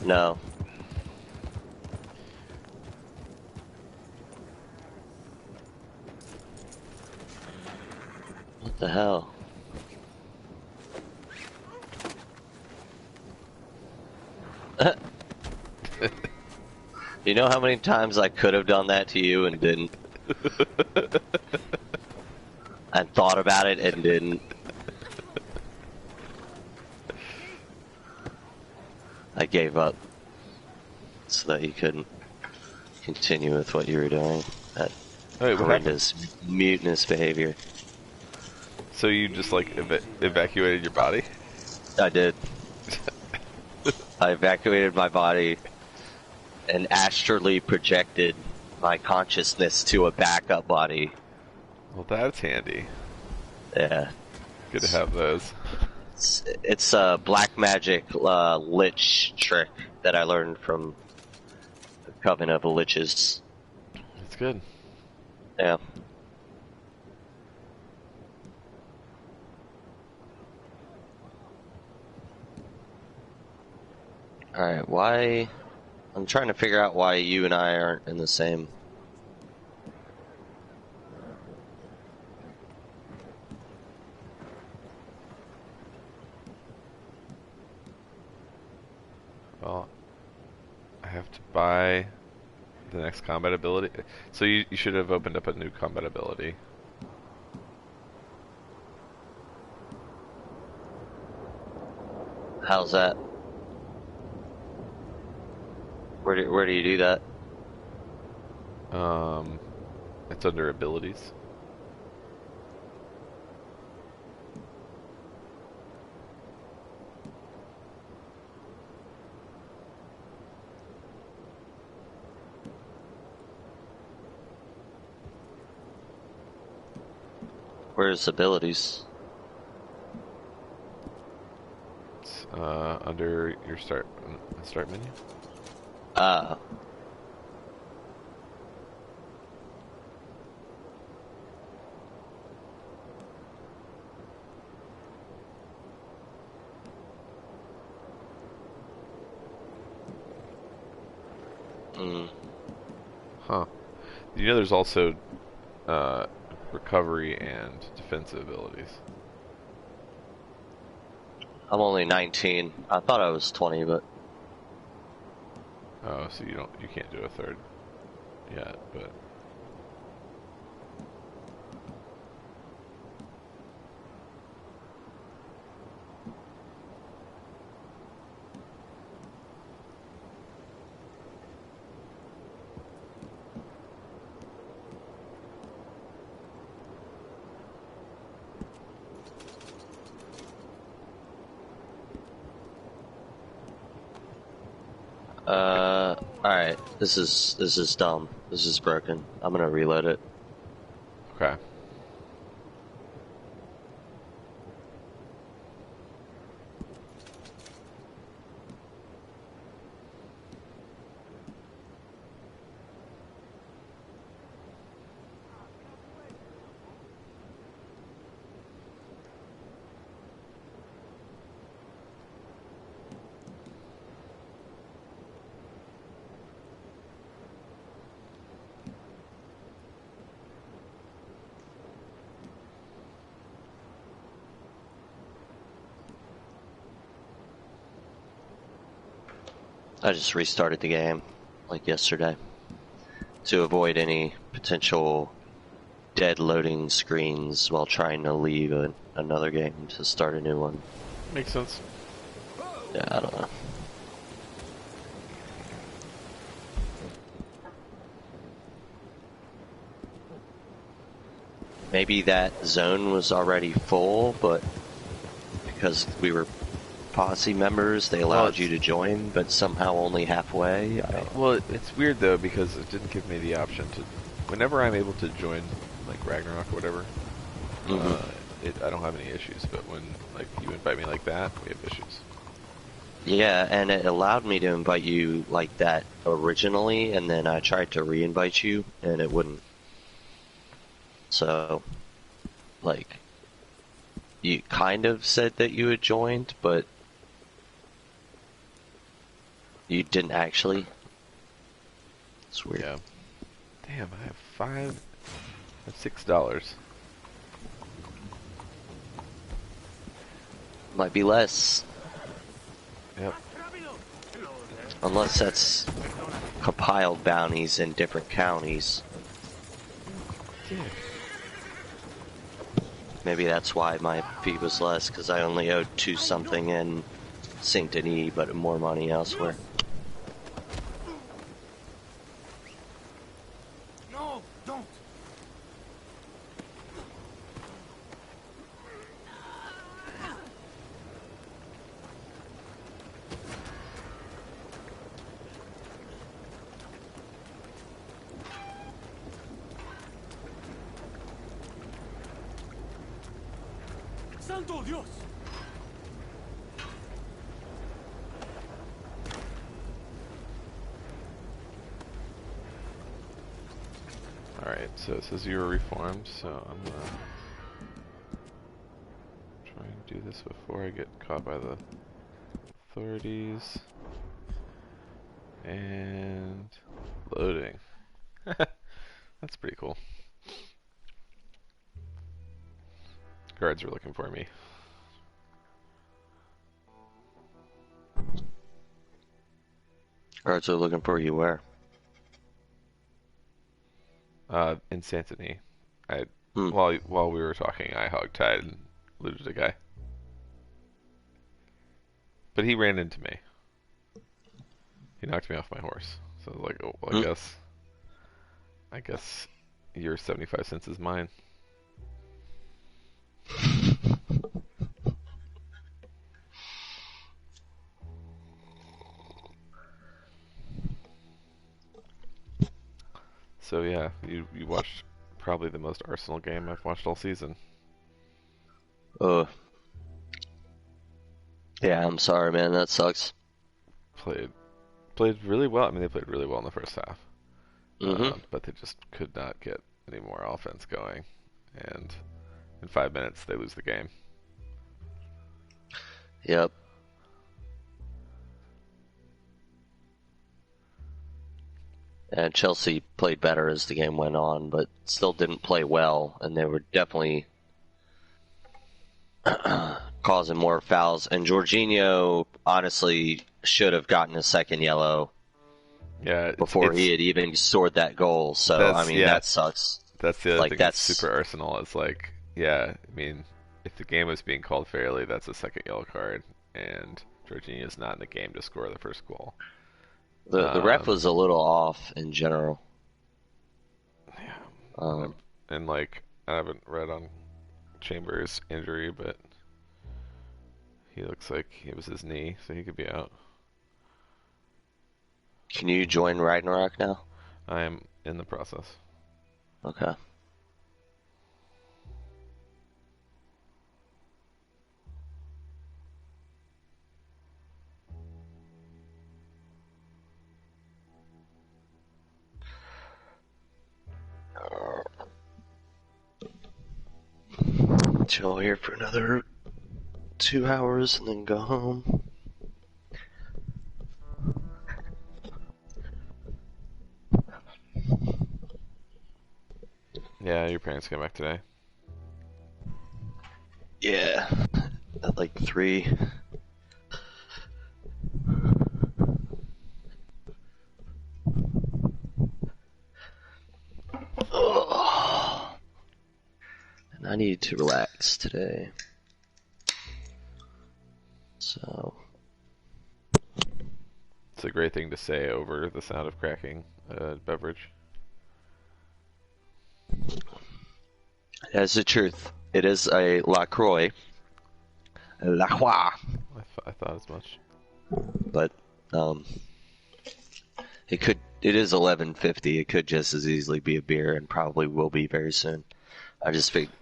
No. What the hell? You know how many times I could have done that to you and didn't? I thought about it and didn't. I gave up so that you couldn't continue with what you were doing. That horrendous, mutinous behavior. So you just like evacuated your body? I did. I evacuated my body and astrally projected my consciousness to a backup body. Well, that's handy. Yeah. Good to have those. It's a black magic lich trick that I learned from the Coven of the Liches. That's good. Yeah. Alright, why... I'm trying to figure out why you and I aren't in the same... Well, I have to buy the next combat ability. So you should have opened up a new combat ability. How's that? Where do you do that? It's under abilities. Where's abilities? It's under your start menu. Ah. Huh. You know there's also recovery and defensive abilities. I'm only 19. I thought I was 20, but... Oh, so you can't do a third yet, but... Alright, this is dumb. This is broken. I'm gonna reload it. Okay. I just restarted the game, like yesterday, to avoid any potential dead loading screens while trying to leave another game to start a new one. Makes sense. Yeah, I don't know. Maybe that zone was already full, but because we were posse members, they allowed you to join, but somehow only halfway. Well, it's weird though because it didn't give me the option to. Whenever I'm able to join, like Ragnarok or whatever, I don't have any issues. But when like you invite me like that, we have issues. Yeah, and it allowed me to invite you like that originally, and then I tried to re-invite you, and it wouldn't. So, like, you kind of said that you had joined, but You didn't actually? It's weird. Yeah. Damn, I have $6. Might be less. Yep. Unless that's compiled bounties in different counties. Yeah. Maybe that's why my fee was less, because I only owed 2 something in Saint Denis, but more money elsewhere. No, don't. Santo Dios. Alright, so it says you were reformed, so I'm gonna try and do this before I get caught by the authorities. And loading. That's pretty cool. Guards are looking for me. Guards are looking for you where? In Santony. Hmm. While we were talking, I hogtied and looted a guy. But he ran into me. He knocked me off my horse. So I was like, oh, well, I guess your 75 cents is mine. So yeah, you watched probably the most Arsenal game I've watched all season. Yeah, I'm sorry, man. That sucks. Played really well. I mean, they played really well in the first half. But they just could not get any more offense going. And in 5 minutes, they lose the game. Yep. And Chelsea played better as the game went on, but still didn't play well, and they were definitely causing more fouls. And Jorginho honestly should have gotten a second yellow before he had even scored that goal. So, I mean, that sucks. That's the other thing that's super Arsenal. Is like, yeah, I mean, if the game was being called fairly, that's a second yellow card, and Jorginho's not in the game to score the first goal. The ref was a little off in general. Yeah. And like, I haven't read on Chambers' injury, but he looks like it was his knee, so he could be out. Can you join Ragnarok now? I am in the process. Okay. Chill here for another 2 hours and then go home. Yeah, your parents came back today. Yeah, at like 3. Oh. And I need to relax today. So. It's a great thing to say over the sound of cracking a beverage. That's the truth. It is a LaCroix. La Croix. I thought as much. But, it is 11:50. It could just as easily be a beer, and probably will be very soon. I just figured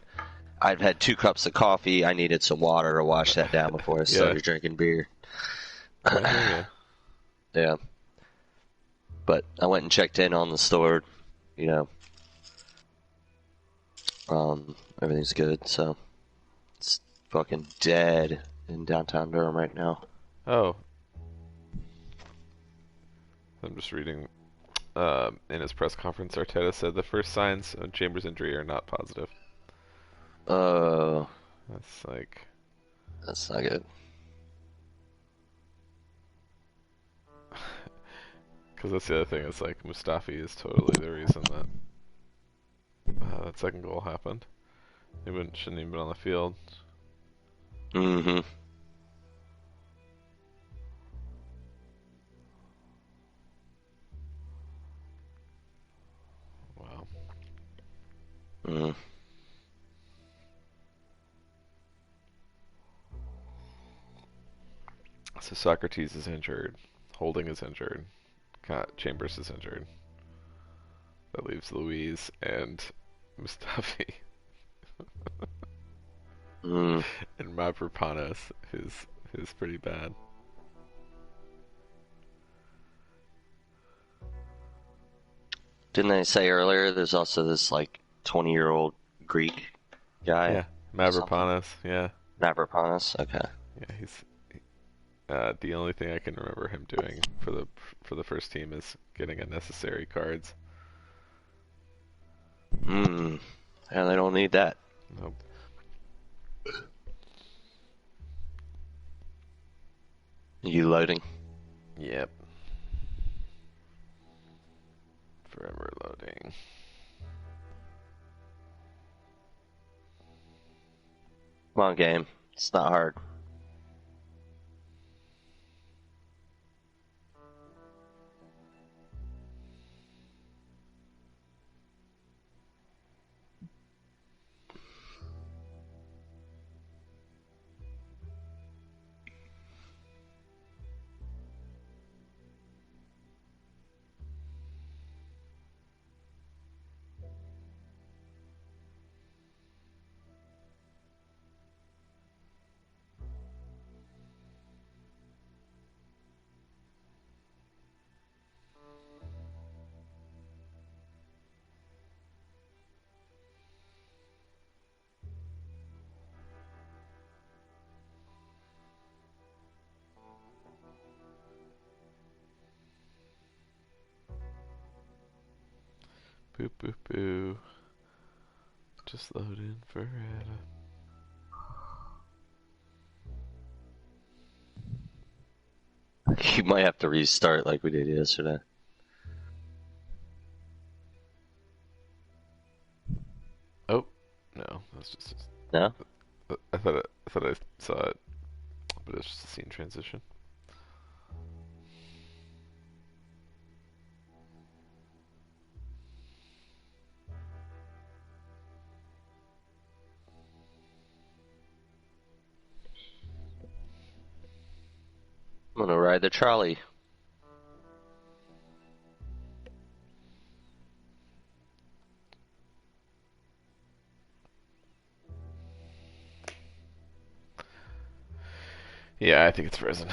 I've had 2 cups of coffee. I needed some water to wash that down before I started drinking beer. Yeah. But I went and checked in on the store, you know. Everything's good, so it's fucking dead in downtown Durham right now. Oh. I'm just reading. In his press conference, Arteta said the first signs of Chambers' injury are not positive. Oh, That's like... that's not good. Because that's the other thing, it's like Mustafi is totally the reason that that second goal happened. He shouldn't even been on the field. Mm-hmm. Wow. Mm. So Socrates is injured. Holding is injured. Chambers is injured. That leaves Louise and Mustafi. Mm. And Mavropanos, who's pretty bad. Didn't they say earlier there's also this like 20-year-old Greek guy? Yeah, Mavropanos. Yeah, Mavropanos. Okay. yeah. He's the only thing I can remember him doing for the first team is getting unnecessary cards. Hmm. And they don't need that. Nope. You loading? Yep. Forever loading. Come on, game. It's not hard. Boo boo boo. Just loading forever. You might have to restart like we did yesterday. Oh, no, that's just. No? I thought I saw it, but it's just a scene transition. I'm gonna ride the trolley. Yeah, I think it's frozen.